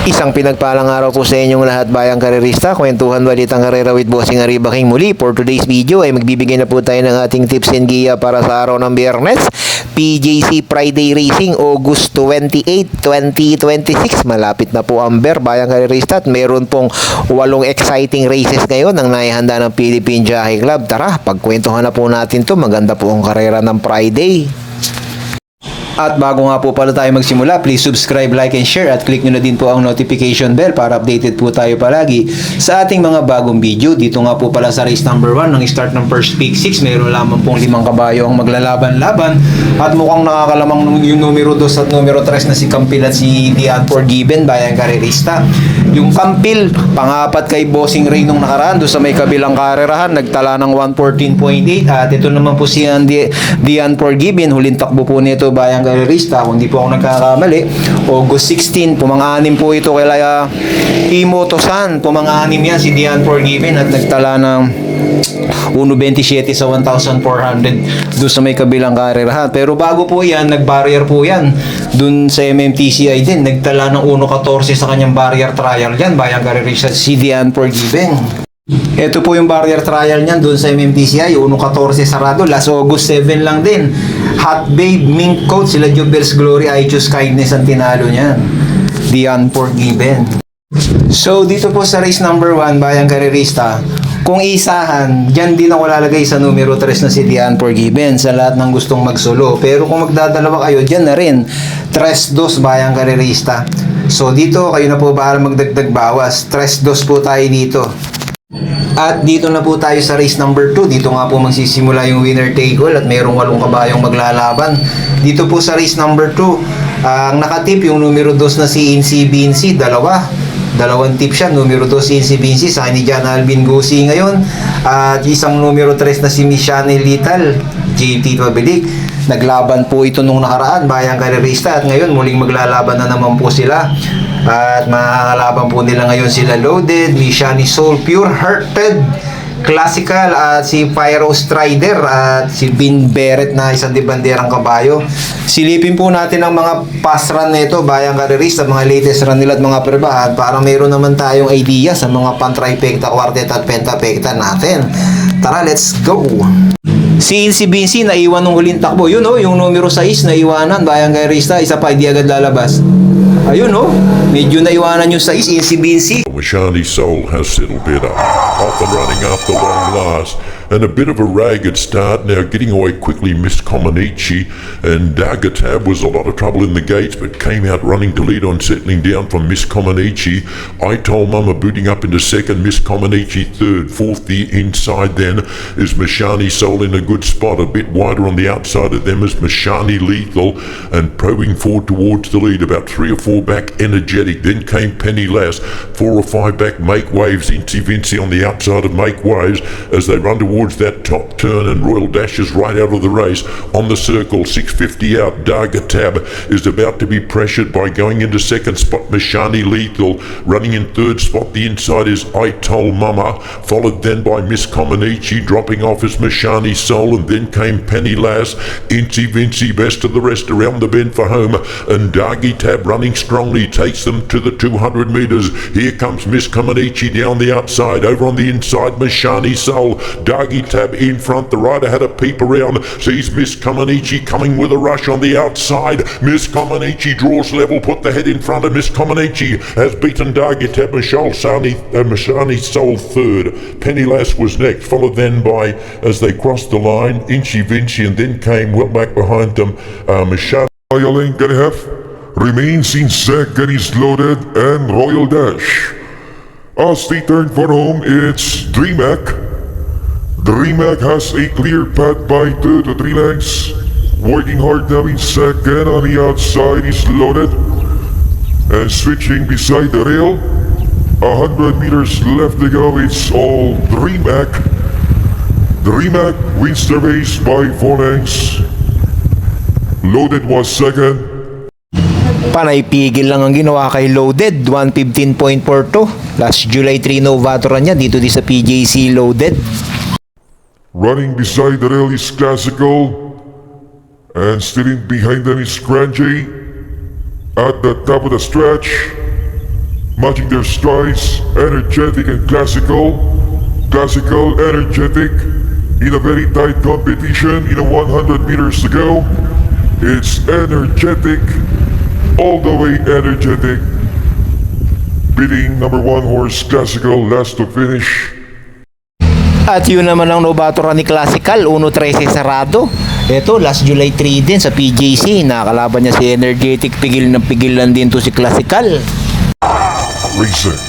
Isang pinagpalang araw po sa inyong lahat bayang karerista. Kwentuhan balitang karera with Bossing Arriba King muli. For today's video ay magbibigay na po tayo ng ating tips and giya para sa araw ng Biyernes. PJC Friday Racing August 28, 2026. Malapit na po ang bayang karerista at meron pong 8 exciting races ngayon ang naihanda ng Philippine Jockey Club. Tara, pagkwentuhan na po natin to. Maganda po ang karera ng Friday. At bago nga po pala tayo magsimula, please subscribe, like, and share at click nyo na din po ang notification bell para updated po tayo palagi sa ating mga bagong video. Dito nga po pala sa race number 1, ng start ng first pick 6, mayroon lamang pong 5 kabayo ang maglalaban-laban at mukhang nakakalamang yung numero 2 at numero 3 na si Campil at si The Unforgiven bayang karerista. Yung Campil, pang-apat kay Bossing Ray nung nakaraan doon sa may kabilang karerahan, nagtala ng 114.8 at ito naman po si The Unforgiven, huling takbo po nito bayang karerista, kung di po ako nagkakamali, August 16, pumang-anim po ito kaya Imoto-san, pumang-anim yan si The Unforgiven at nagtala ng 1.27 sa 1,400 doon sa may kabilang karerahan. Pero bago po yan, nag-barrier po yan doon sa MMTCI din, nagtala ng 1.14 sa kanyang barrier trial yan bayang karerista si The Unforgiven. Ito po yung barrier trial niyan doon sa MMTCI, 1.14 sarado, last August 7 lang din. Hot Babe, Mink Coat, sila Jubel's Glory, I Choose Kindness ang tinalo niyan. The Unforgiven. So dito po sa race number 1 bayang karerista, kung isahan, dyan din ako lalagay sa numero 3 na si The Unforgiven sa lahat ng gustong magsolo. Pero kung magdadalawa kayo, dyan na rin 3-2 bayang karerista. So dito kayo na po bahala magdagdag bawas, 3-2 po tayo dito. At dito na po tayo sa race number 2. Dito nga po magsisimula yung winner take all at mayroong 8 kabayong maglalaban. Dito po sa race number 2, ang nakatip yung numero 2 na si Incy Vinci, dalawang tip siya. Numero 2 si Incy Vinci sa ni John Alvin Gusi ngayon. At isang numero 3 na si Michani Lethal, JT Pabilik. Naglaban po ito nung nakaraan bayang karerista at ngayon muling maglalaban na naman po sila. At makakalaban po nila ngayon sila Loaded, Mishani Soul, Pure Hearted, Classical at si Pyro Strider at si Bin Beret na isang dibanderang kabayo. Silipin po natin ang mga pass run nito bayang karerista, mga latest run nila at mga perbahan para mayroon naman tayong idea sa mga pan-trifecta, quartet at pentapecta natin. Tara, let's go! Si Incy Vinci naiwan nung huling takbo. Yun yung numero 6 naiwanan bayang karerista, isa pa hindi agad lalabas. Ayun medyo naiwanan yung 6, Incy Vinci. Mashani Soul has settled better, off and running after long last, and a bit of a ragged start. Now getting away quickly, Miss Comaneci, and Dagatab was a lot of trouble in the gates, but came out running to lead on, settling down from Miss Comaneci. I told Mama booting up into second, Miss Comaneci third, fourth the inside then is Mashani Soul in a good spot, a bit wider on the outside of them is Mashani Lethal, and probing forward towards the lead, about 3 or 4 back Energetic, then came Penny Lass, 4 or 5 back Make Waves, Incy Vinci on the outside of Make Waves as they run towards that top turn, and Royal Dash is right out of the race on the circle, 650 out. Dagatab is about to be pressured by going into second spot Mashani Lethal, running in third spot the inside is I Told Mama, followed then by Miss Comaneci, dropping off is Mashani Soul, and then came Penny Lass, Incy Vinci best of the rest around the bend for home, and Dagatab running strongly takes them to the 200 metres. Here comes Miss Comaneci down the outside, over on the inside Mashani Soul, Dagatab in front, the rider had a peep around, sees Miss Comaneci coming with a rush on the outside. Miss Comaneci draws level, put the head in front of Miss Comaneci, has beaten Dagatab, Mashani Soul third, Penny Lass was next, followed then by, as they crossed the line, Incy Vinci, and then came well back behind them, Mashani. Royal ain't gonna have remains in second is Loaded and Royal Dash. As they turn for home, it's DreamHack. DreamHack has a clear path by 2 to 3 lengths. Working hard now in second, on the outside is Loaded. And switching beside the rail, 100 meters left to go, it's all DreamHack. DreamHack wins the race by 4 lengths. Loaded was second. Panay pigil lang ang ginawa kay Loaded, 115.42. Last July 3 Novato run niya dito sa PJC Loaded. Running beside the rail is Classical, and still in behind them is Crunchy. At the top of the stretch, matching their strides, energetic and classical. Classical, energetic, in a very tight competition, in a 100 meters to go. It's energetic, all the way energetic. Beating number 1 horse, Classical, last to finish. At yun naman ang novato ni Classical, 1.13 sarado. Ito, last July 3 din sa PJC. Nakakalaban niya si Energetic, pigil ng pigil lang din to si Classical. Racing.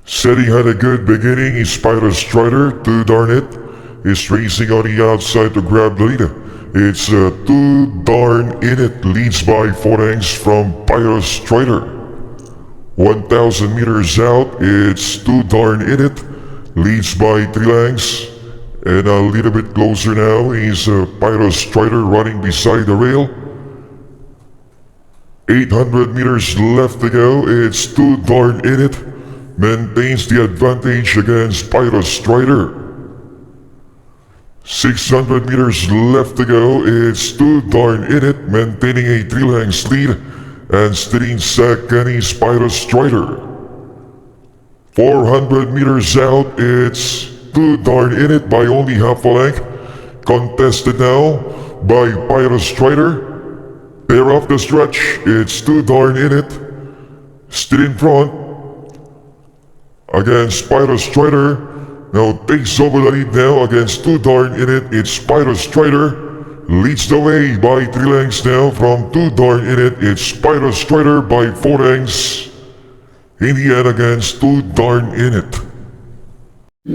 Setting had a good beginning is Spider Strider, too darn it. Is racing on the outside to grab the lead. It's too darn in it, leads by 4 lengths from Pyro Strider. 1,000 meters out, it's too darn in it, leads by 3 lengths. And a little bit closer now is Pyro Strider running beside the rail. 800 meters left to go, it's too darn in it, maintains the advantage against Pyro Strider. 600 meters left to go, it's too darn in it, maintaining a 3 lengths lead, and stealing second is Pyro Strider. 400 meters out, it's too darn in it by only half a length, contested now by Pyro Strider. They're off the stretch, it's too darn in it, still in front against Pyro Strider. Now takes over the lead now against too darn in it, it's Pyro Strider. Leads the way by 3 lengths now from too darn in it, it's Pyro Strider by 4 lengths. In the end against too darn in it.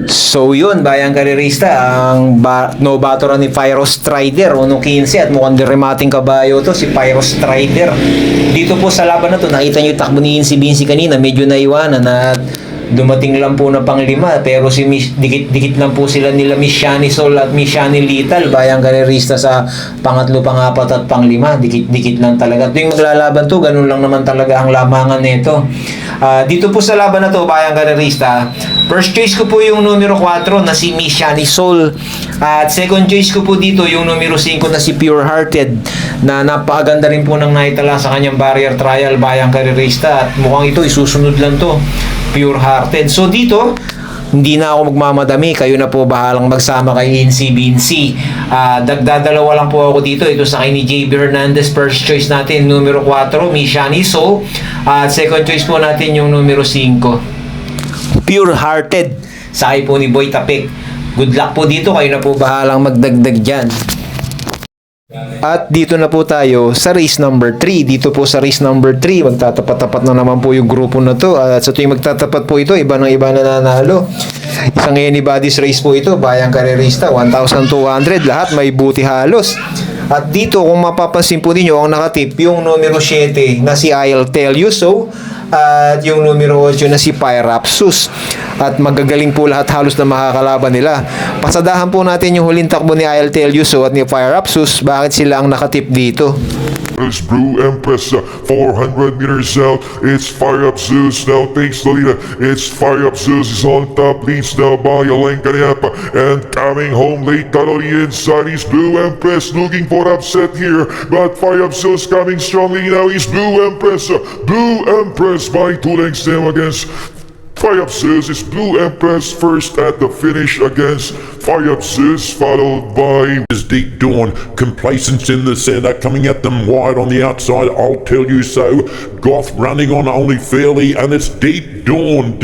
So yun, bayang karerista, ang novato ni Pyro Strider, 1.15 at mukhang remating kabayo to, si Pyro Strider. Dito po sa laban na to, nakita nyo yung takbo ni Incy Bincy kanina, medyo naiwanan at dumating lang po na pang-5, pero si dikit-dikit lang po sila nila Miss Shani Sol at Miss Shani Little, bayang karerista sa pangatlo, pang-4 at pang-5, dikit-dikit lang talaga. Tuwing maglalaban to, ganun lang naman talaga ang lamangan nito. Dito po sa laban na to, bayang karerista, first choice ko po yung numero 4 na si Miss Shani Sol. At second choice ko po dito yung numero 5 na si Pure Hearted, na napakaganda rin po ng naitala sa kanyang barrier trial, bayang karerista. At mukhang ito, isusunod lang to, Pure Hearted. So dito, hindi na ako magmamadami, kayo na po bahalang magsama kay Incy Bincy. Dagdadalawa lang po ako dito, ito sa kay ni JB Hernandez. First choice natin numero 4, Miss Shani Sol. At second choice po natin yung numero 5, Pure Hearted, sakay po ni Boy Tapik. Good luck po dito, kayo na po bahalang magdagdag dyan. At dito na po tayo sa race number 3. Dito po sa race number 3, magtatapat-tapat na naman po yung grupo na to. At sa tuwing magtatapat po ito, iba ng iba na nanalo. Isang anybody's race po ito, bayang karerista, 1,200, lahat may buti halos. At dito, kung mapapansin po ninyo, ang nakatip yung numero 7 na si I'll Tell You So, at yung numero 8 na si Pyrapsus. At magagaling po lahat halos na makakalaban nila. Pasadahan po natin yung huling takbo ni I'll Tell You So at ni Pyrapsus. Bakit sila ang nakatip dito? It's Blue Empress, 400 meters out, it's Fire Up Zeus, now takes the lead, it's Fire Up Zeus is on top, leads now by Alen Kaniapa, and coming home late on the inside is Blue Empress, looking for upset here, but Fire Up Zeus coming strongly now is Blue Empress by 2 lengths now against Fire Up Zeus is Blue Empress first at the finish against Fire Up Zeus, followed by Is Deep Dawn, Complacence in the center, coming at them wide on the outside, I'll Tell You So, Goth running on only fairly, and it's Deep Dawn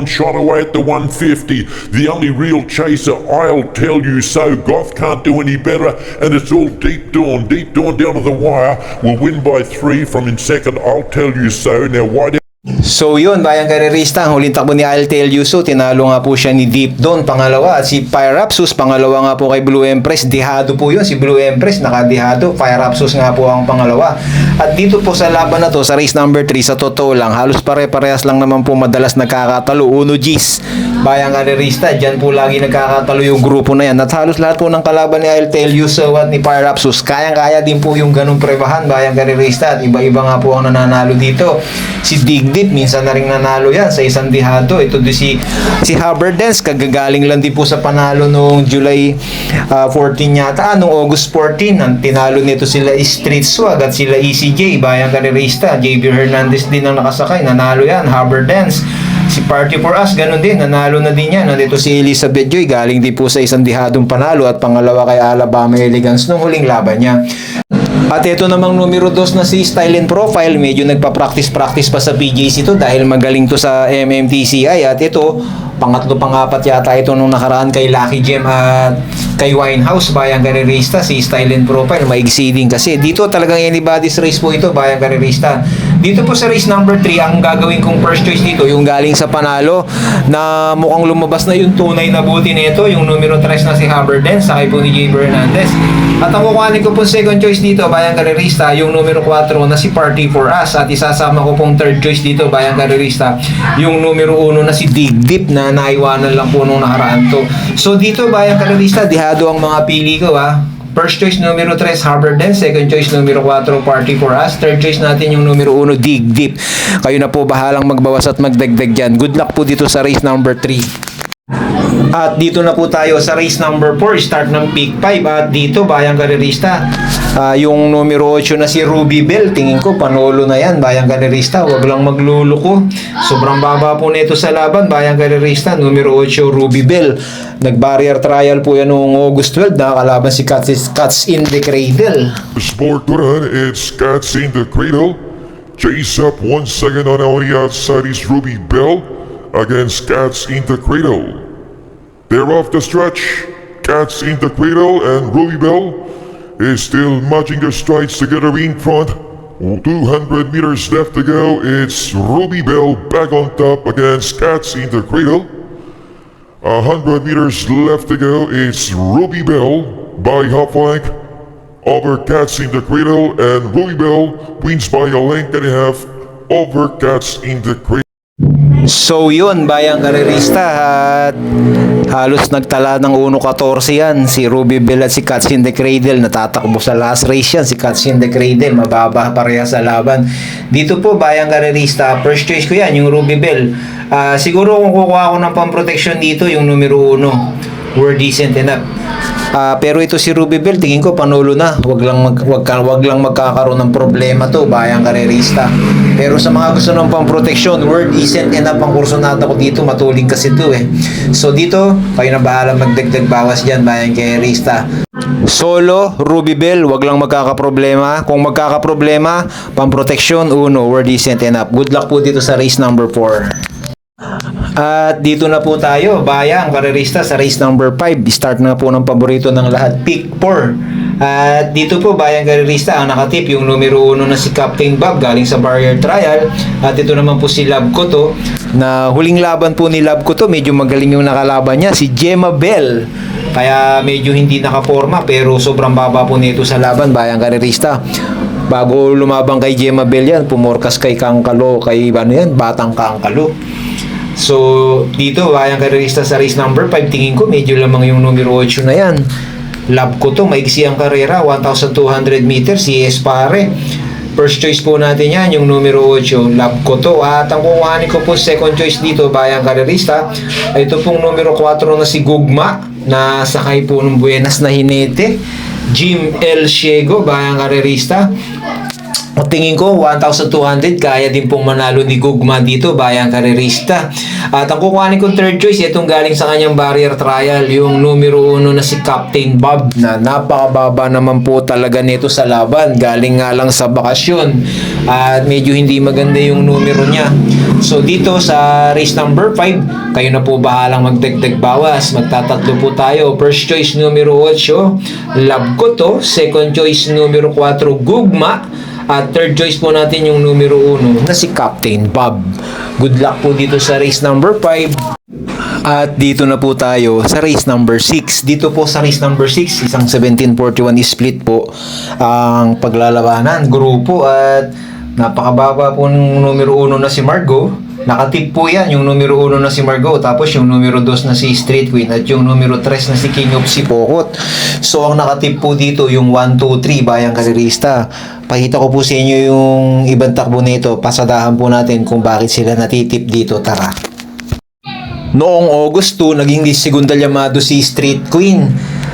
shot away at the 150, the only real chaser, I'll Tell You So, Goth can't do any better, and it's all Deep Dawn down to the wire, will win by 3 from in second, I'll Tell You So, now wide. So yun, bayang karerista, ang huling takbo ni I'll Tell You So, tinalo nga po siya ni Deep Dawn, pangalawa. At si Pyrapsus, pangalawa nga po kay Blue Empress. Dihado po yun, si Blue Empress, nakadihado. Pyrapsus nga po ang pangalawa. At dito po sa laban na to, sa race number 3, sa totoo lang, halos pare-parehas lang naman po madalas nagkakatalo. 1 Gs. bayang karerista, dyan po lagi nagkakatalo yung grupo na yan. At halos lahat po ng kalaban ni I'll tell you so what ni Parapsus, kayang-kaya din po yung ganung prebahan, bayang karerista. At iba-iba nga po ang nananalo dito. Si Digdip, minsan na rin nanalo yan sa isang dihado. Ito din si Haberdens, kagagaling lang din po sa panalo noong July 14 yata, noong August 14. Ang tinalo nito sila Street Swag at sila ECJ, bayang karerista. JB Hernandez din ang nakasakay, nanalo yan. Haberdens, si Party for Us, ganun din, nanalo na din yan. Nandito si Elizabeth Joy, galing din po sa isang dihadong panalo at pangalawa kay Alabama Elegance nung huling laban niya. At ito namang numero 2 na si Style and Profile, medyo nagpa-practice pa sa PJC to dahil magaling to sa MMTCI. At ito, pangatlo pangapat yata ito nung nakaraan kay Lucky Gem at kay Winehouse, bayang karerista. Si Style and Profile, ma-exceeding kasi. Dito talagang anybody's race po ito, bayang karerista. Dito po sa race number 3, ang gagawin kong first choice dito, yung galing sa panalo na mukhang lumabas na yung tunay na buti nito, yung numero 3 na si Haberdens, sakay po ni JB Hernandez. At ang kukuhanin ko pong second choice dito, bayang karerista, yung numero 4 na si Party for Us. At isasama ko pong third choice dito, bayang karerista, yung numero 1 na si Digdip na naiwanan lang po nung nakaraan to. So dito, bayang karerista, dihado ang mga pili ko ha. First choice numero 3 Haberdens, second choice numero 4 Party for Us, third choice natin yung numero 1 Digdip. Kayo na po bahalang magbawas at magdagdag dyan. Good luck po dito sa race number 3. At dito na po tayo sa race number 4, start ng pick 5. At dito, bayang karerista, yung numero 8 na si Ruby Bell, tingin ko panolo na yan, bayang karerista, wag lang magluluko. Sobrang baba po nito sa laban, bayang karerista, numero 8 Ruby Bell. Nag-barrier trial po yan noong August 12, nakakalaban si Cats in the Cradle. Sport to run, it's Cats in the Cradle. Chase up 1 second on the outside is Ruby Bell against Cats in the Cradle. They're off the stretch. Cats in the Cradle and Ruby Bell is still matching their strides together in front. 200 meters left to go. It's Ruby Bell back on top against Cats in the Cradle. 100 meters left to go. It's Ruby Bell by half length over Cats in the Cradle, and Ruby Bell wins by a length and a half over Cats in the Cradle. So yun, bayang karerista, at halos nagtala ng 1.14 yan. Si Ruby Bell at si Cats in the Cradle, natatakbo sa last race yan. Si Cats in the Cradle, mababa pareha sa laban. Dito po, bayang karerista, first choice ko yan, yung Ruby Bell. Siguro kung kukuha ko ng pang-protection dito, yung numero 1, We're Decent Enough. Pero ito si Ruby Bell, tingin ko panolo na. Wag lang magkakaroon ng problema to, bayang karerista. Pero sa mga gusto ng pang-protection, Word Isn't Enough ang kursonata ko dito, matuling kasi to eh. So dito, kayo na bahala magdagdag bawas dyan, bayang karerista. Solo, Ruby Bell, wag lang magkakaproblema. Kung magkakaproblema, pang-protection, Word Isn't Enough. Good luck po dito sa race number 4. At dito na po tayo, bayang karerista, sa race number 5. Start na po ng paborito ng lahat, pick 4. At dito po, bayang karerista, ang nakatip yung numero 1 na si Captain Bob, galing sa barrier trial. At ito naman po si Love ko to, na huling laban po ni Love ko to, medyo magaling yung nakalaban niya, si Gemma Bell. Kaya medyo hindi nakaporma, pero sobrang baba po nito sa laban, bayang karerista. Bago lumabang kay Gemma Bell yan, pumorkas kay Kangkalo, kay Batang Kangkalo. So, dito, bayang karerista sa race number 5, tingin ko medyo lamang yung numero 8 na yan. Love ko to, maiksi ang karera, 1,200 meters, si Espare. First choice po natin yan, yung numero 8, Love ko to. At ang kukuhanin ko po second choice dito, bayang karerista, ito pong numero 4 na si Gugma, na sakay po ng Buenas na Jinete, Jim L. Ciego, bayang karerista. At tingin ko 1,200 kaya din pong manalo ni Gugma dito, bayang karerista. At ang kukuhanin kong third choice, itong galing sa kanyang barrier trial, yung numero 1 na si Captain Bob, na napakababa naman po talaga nito sa laban, galing nga lang sa bakasyon at medyo hindi maganda yung numero niya. So dito sa race number 5, kayo na po bahalang magdagdag bawas. Magtatatlo po tayo. First choice numero 8, Love ko to. Second choice numero 4, Gugma. At third choice po natin yung numero 1 na si Captain Bob. Good luck po dito sa race number 5. At dito na po tayo sa race number 6. Dito po sa race number 6, isang 1741 split po ang paglalabanan, grupo, at napakababa po ng numero 1 na si Margot. Nakatip po yan, yung numero 1 na si Margot, tapos yung numero 2 na si Street Queen, at yung numero 3 na si King of Sipokot. So, ang nakatip po dito, yung 1, 2, 3, Bayang Karerista. Pakita ko po sa inyo yung ibang takbo nito. Pasadahan po natin kung bakit sila natitip dito. Tara. Noong August 2, naging segunda llamado si Street Queen.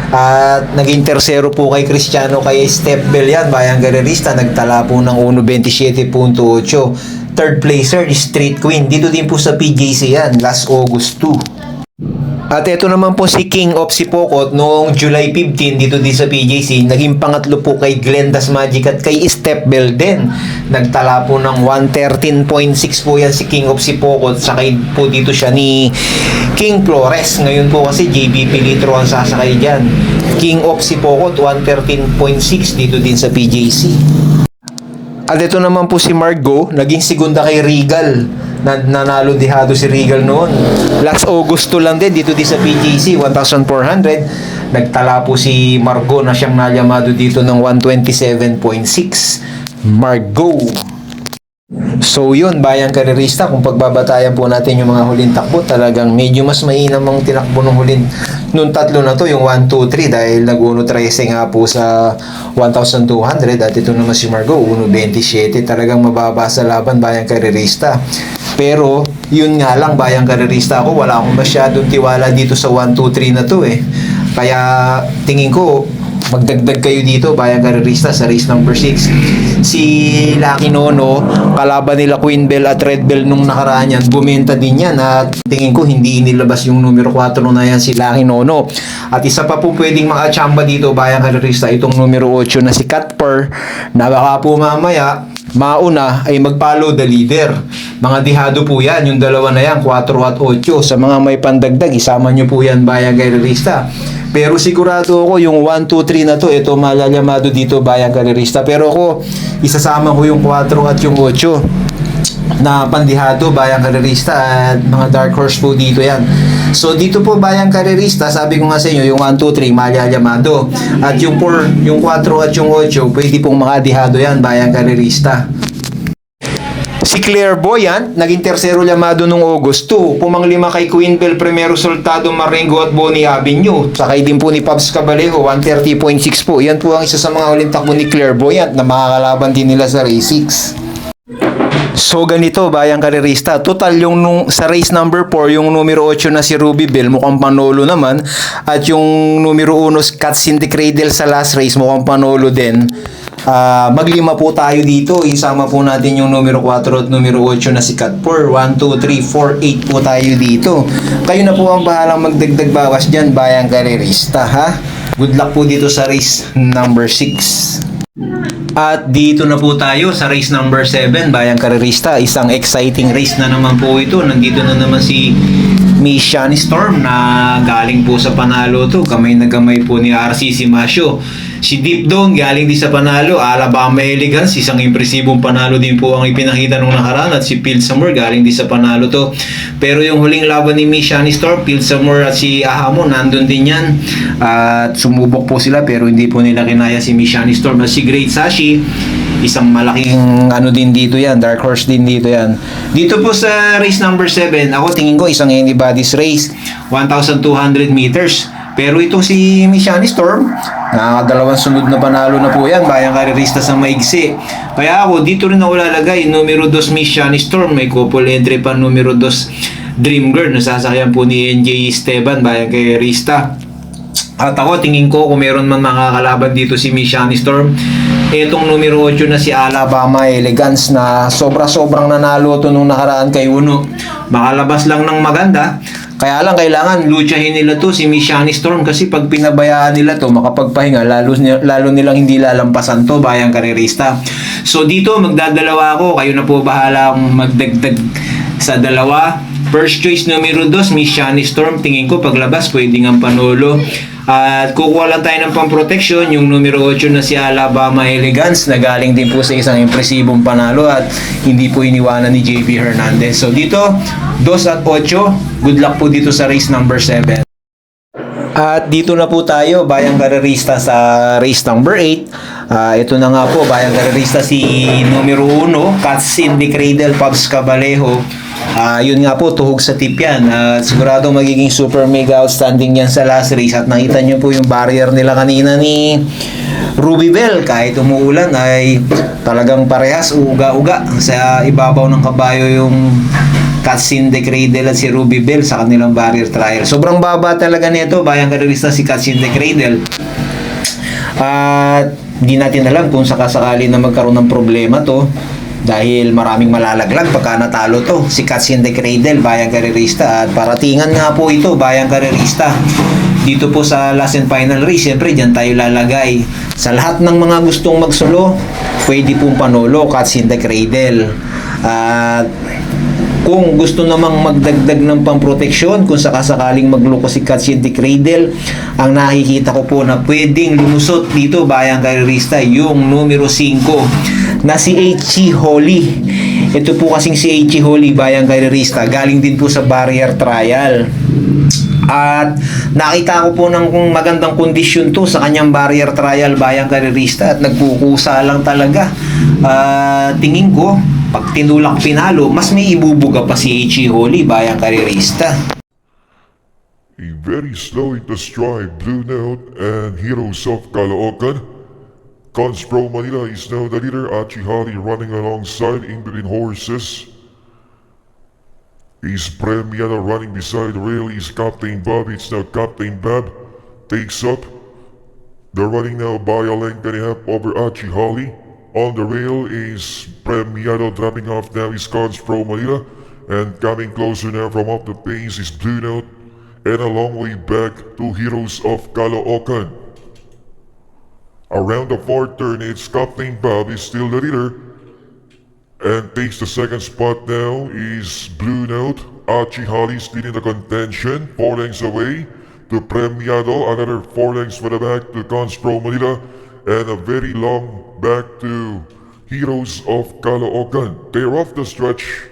At naging tersero po kay Cristiano kay Stepbel yan, Bayang Karerista. Nagtala po ng 1.27.8. Third placer is Street Queen. Dito din po sa PJC yan, last August 2. At ito naman po si King of Sipokot noong July 15 dito din sa PJC. Naging pangatlo po kay Glenda's Magic at kay Stepbel din. Nagtala po ng 113.6 po yan si King of Sipokot. Sakay po dito siya ni King Flores. Ngayon po kasi JB Pilitro ang sasakay dyan. King of Sipokot 113.6 dito din sa PJC. At ito naman po si Margot, naging segunda kay Regal. Nanalo dihado si Regal noon. Last August 2 lang din, dito din sa PJC, 1,400. Nagtala po si Margot na siyang nalyamado dito ng 127.6. Margot. So yun, Bayang Karerista, kung pagbabatayan po natin yung mga huling takbo, talagang medyo mas mainam ang tinakbo ng huling nung tatlo na to, yung 1, 2, 3, dahil nag-1.13 nga po sa 1,200 at ito naman si Margot, 1.27, talagang mababa sa laban, Bayang Karerista. Pero, yun nga lang, Bayang Karerista ako, wala akong masyadong tiwala dito sa 1, 2, 3 na to eh. Kaya, tingin ko, magdagdag kayo dito, Bayang Karerista, sa race number 6. Si Lucky Nono, kalaban nila Queen Bell at Red Bell nung nakaraan yan, bumenta din yan at tingin ko hindi inilabas yung numero 4 na yan si Lucky Nono. At isa pa po pwedeng makachamba dito, Bayang Karerista, itong numero 8 na si Catper, na baka po mamaya mauna ay mag-follow the leader. Mga dihado po yan, yung dalawa na yan, 4 at 8. Sa mga may pandagdag, isama nyo po yan, Bayang Karerista. Pero sigurado ako yung 1, 2, 3 na to, ito malalyamado dito, Bayang Karerista. Pero ako, isasama ko yung 4 at yung 8 na pandihado, Bayang Karerista, at mga dark horse po dito yan. So dito po, Bayang Karerista, sabi ko nga sa inyo, yung 1, 2, 3 malalyamado. At yung 4, yung 4 at yung 8, pwede pong makadihado yan, Bayang Karerista. Si Clairvoyant, naging tersero llamado nung August 2. Pumanglima kay Queen Bell, Primero Soltado, Marengo at Bonnie Avenue. Sakay din po ni Pabs Cabalejo, 130.6 po. Yan po ang isa sa mga huling takbo ni Clairvoyant na makakalaban din nila sa race 6. So ganito, Bayang Karerista, total yung sa race number 4, yung numero 8 na si Ruby Bell, mukhang panolo naman. At yung numero 1, Cats in the Cradle sa last race, mukhang panolo din. Maglima po tayo dito. Isama po natin yung numero 4 at numero 8 na si Catper. 1, 2, 3, 4, 8 po tayo dito. Kayo na po ang bahalang magdagdag bawas dyan, Bayang Karerista, ha? Good luck po dito sa race number 6. At dito na po tayo sa race number 7, Bayang Karerista. Isang exciting race na naman po ito. Nandito na naman si Miss Shani Storm na galing po sa panalo to. Kamay na gamay po ni RCC Masyo. Si Deep Dawn galing din sa panalo. Alabama Elegance, isang impresibong panalo din po ang ipinakita nung nakaraan. At si Pilsamore galing din sa panalo to. Pero yung huling laban ni Miss Shani Storm, Pilsamore at si Ahamo, nandun din yan. At sumubok po sila pero hindi po nila kinaya si Miss Shani Storm. At si Great Sashi, isang malaking ano din dito yan, dark horse din dito yan. Dito po sa race number 7, ako tingin ko isang anybody's race, 1,200 meters. Pero itong si Miss Shani Storm, nakakadalawang sunod na panalo na po yan, Bayang Karerista sa maigsi. Kaya ako, dito rin ako lalagay, numero 2 Miss Shani Storm, may couple entry pa numero 2 Dream Girl, nasasakyan po ni NJ Esteban, Bayang Karerista. At ako, tingin ko kung meron man makakalaban dito si Miss Shani Storm, etong numero 8 na si Alabama Elegance na sobra-sobrang nanalo to nung nakaraan kay Uno. Makalabas lang ng maganda. Kaya lang kailangan luchahin nila to si Miss Shani Storm kasi pag pinabayaan nila to makapagpahinga lalo nilang hindi lalampasan to, Bayang Karerista. So dito magdadalawa ako, kayo na po bahala magdagdag sa dalawa. First choice numero 2 Miss Shani Storm, tingin ko paglabas pwedeng ang panolo. At kukuha lang tayo ng pang-protection, yung numero 8 na si Alabama Elegance na galing din po sa isang impresibong panalo at hindi po iniwanan ni JB Hernandez. So dito, 2 at 8, good luck po dito sa race number 7. At dito na po tayo, Bayang Karerista sa race number 8. Ito na nga po, Bayang Karerista si numero 1, Cats in the Cradle, Pabs Cabalejo. Yun nga po, tuhog sa tip yan. Sigurado magiging super mega outstanding yan sa last race. At nakita nyo po yung barrier nila kanina ni Ruby Bell. Kahit umuulan ay talagang parehas, uga-uga. Sa ibabaw ng kabayo yung Katsin de Cradle at si Ruby Bell sa kanilang barrier trial. Sobrang baba talaga nito, bayang karerista si Katsin de Cradle. At di natin alam kung sakasakali na magkaroon ng problema to. Dahil maraming malalaglag pagka natalo to si Katsin de Cradle, bayang karerista. At paratingan nga po ito, bayang karerista. Dito po sa last and final race, siyempre dyan tayo lalagay. Sa lahat ng mga gustong magsulo, pwede pong panolo Katsin de Cradle. At kung gusto namang magdagdag ng pamproteksyon, kung sakasakaling magloko si Katsin de Cradle, ang nakikita ko po na pwedeng lumusot dito, bayang karerista, yung numero 5 na si H.C. Holly. Ito po kasing si H.C. Holly, bayang karerista, galing din po sa barrier trial. At nakita ko po ng magandang kondisyon to sa kanyang barrier trial, bayang karerista, at nagkukusa lang talaga. Tingin ko, pag tinulak pinalo, mas may ibubuga pa si H.C. Holly, bayang karerista. A very slow into stride, Blue Note and Heroes of Caloocan. Cons Pro Manila is now the leader, Achihari running alongside in between horses. Is Premiata running beside the rail, is Captain Bob, it's now Captain Bob takes up. They're running now by a length and a half over Achihari. On the rail is Premiata dropping off now is Cons Pro Manila. And coming closer now from off the pace is Blue Note. And a long way back to Heroes of Caloocan. Around the fourth turn, it's Captain Bob is still the leader. And takes the second spot now is Blue Note. Achihari still in the contention, 4 lengths away to Premiado. Another 4 lengths for the back to Cons Pro Manila. And a very long back to Heroes of Caloocan. They're off the stretch.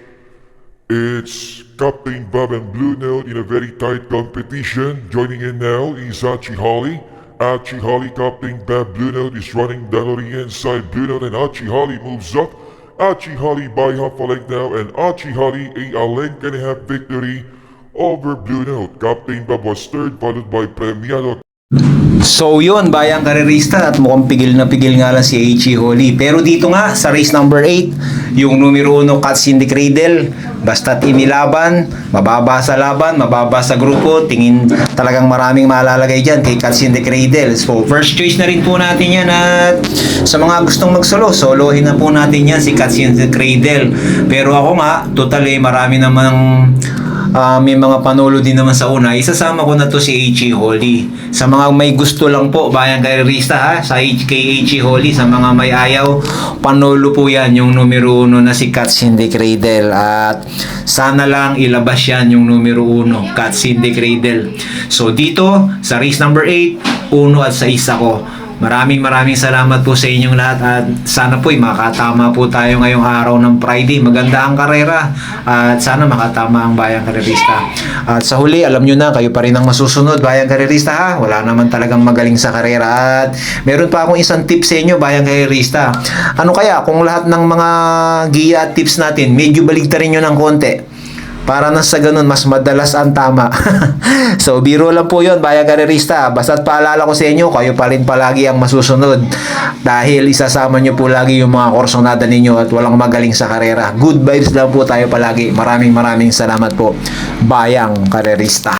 It's Captain Bob and Blue Note in a very tight competition. Joining in now is Achihari. Achihari, Captain Bob, Blue Note is running down on the inside. Blue Note and Achihari moves up. Achihari by half a length now, and Achihari a length and a half victory over Blue Note. Captain Bob was third, followed by Premiado. So yun, bayang karerista, at mukhang pigil na pigil nga lang si H.C. Holly. Pero dito nga, sa race number 8, yung numero 1, Katsin de Cradle, basta't inilaban, mababa sa laban, mababa sa grupo, tingin talagang maraming malalagay dyan kay Katsin de Cradle. So first choice na rin po natin yan, at sa mga gustong magsolo, solohin na po natin yan si Katsin de Cradle. Pero ako nga, totally marami namang may mga panulo din naman sa una. Isasama ko na to si H.C. Holly. Sa mga may gusto lang po, bayang karerista ha, sa kay H.C. Holly, sa mga may ayaw, panulo po yan yung numero 1 na si Katsin de Cradle. At sana lang ilabas yan yung numero 1, Katsin de Cradle. So dito, sa race number 8, 1 at 6 ako. Maraming salamat po sa inyong lahat, at sana po'y makatama po tayo ngayong araw ng Friday. Maganda ang karera at sana makatama ang bayang karerista. At sa huli, alam nyo na, kayo pa rin ang masusunod, bayang karerista ha. Wala naman talagang magaling sa karera. At meron pa akong isang tip sa inyo, bayang karerista. Ano kaya kung lahat ng mga giya at tips natin, medyo baligtarin nyo ng konti, para na sa ganun, mas madalas ang tama. So, biro lang po yun, bayang karerista. Basta't paalala ko sa inyo, kayo pa rin palagi ang masusunod. Dahil isasama nyo po lagi yung mga korsonada ninyo at walang magaling sa karera. Good vibes lang po tayo palagi. Maraming salamat po, bayang karerista.